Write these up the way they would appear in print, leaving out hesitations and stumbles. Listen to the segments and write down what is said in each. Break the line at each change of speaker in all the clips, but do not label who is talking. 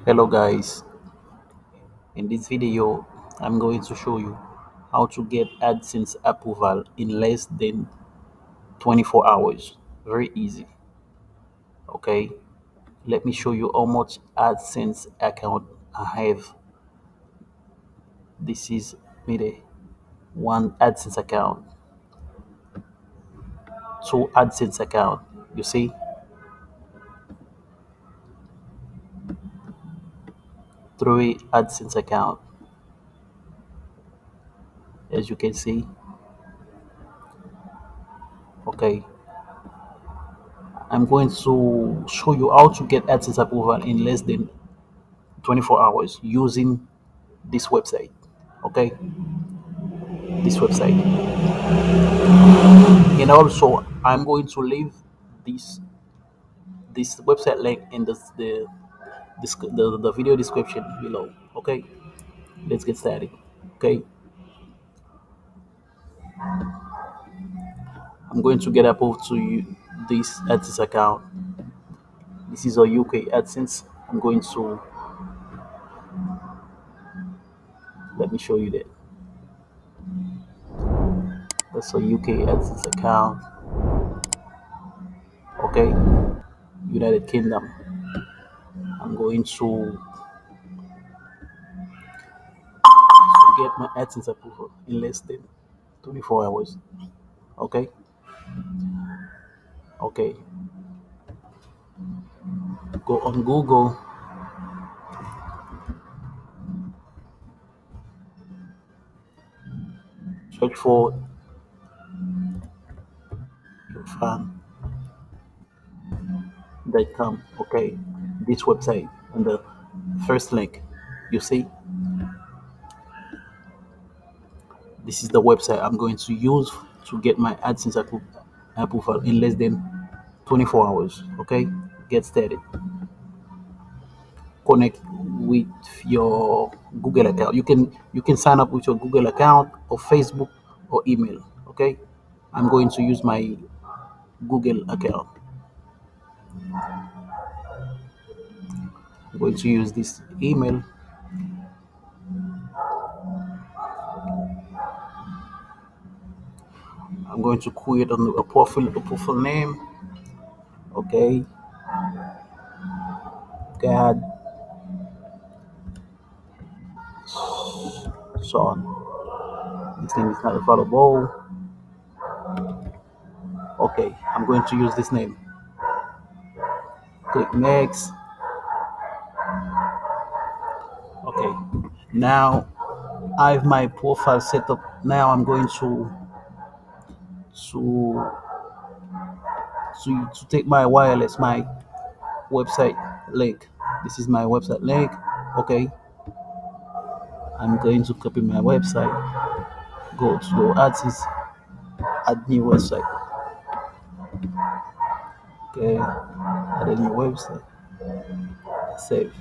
Hello guys, in this video I'm going to show you how to get AdSense approval in less than 24 hours. Very easy. Okay, let me show you how much AdSense account I have. This is maybe one AdSense account, two AdSense account. You see, three AdSense account. As you can see, okay, I'm going to show you how to get AdSense approval in less than 24 hours using this website. Okay, this website, and also I'm going to leave this this website link in the video description below. Okay, let's get started. Okay, I'm going to get approved to you this AdSense account. This is a UK AdSense. I'm going to let me show you that. That's a UK AdSense account. Okay, United Kingdom. I'm going to get my AdSense approval in less than 24 hours. Okay, okay. Go on Google, search for fan.com. Okay, this website and the first link you see, this is the website I'm going to use to get my AdSense approval in less than 24 hours. Okay, get started. Connect with your Google account. You can sign up with your Google account or Facebook or email. Okay, I'm going to use my Google account. I'm going to use this email. I'm going to create a profile name. Okay, God, son. This name is not available. Okay, I'm going to use this name. Click next. Okay, now I have my profile set up. Now I'm going to to take my wireless, my website link. This is my website link. Okay, I'm going to copy my website. Go to the artist, add new website. Okay, add a new website. Save.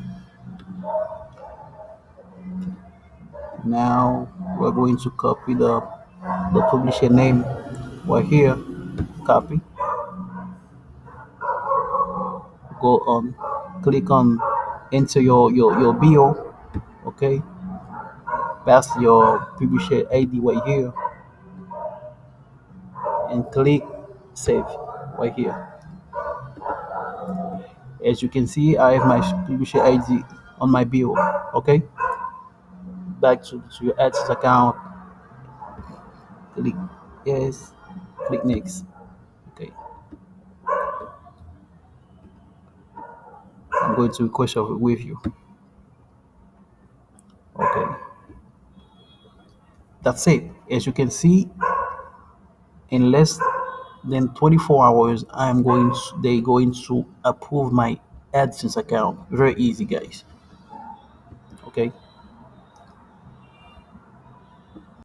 Now we're going to copy the publisher name right here. Copy. Go on. Click on enter your bio. Okay. Pass your publisher ID right here and click save right here. As you can see, I have my publisher ID on my bio. Okay. Back to your AdSense account. Click yes. Click next. Okay. I'm going to request a review. Okay. That's it. As you can see, in less than 24 hours, they going to approve my AdSense account. Very easy, guys. Okay.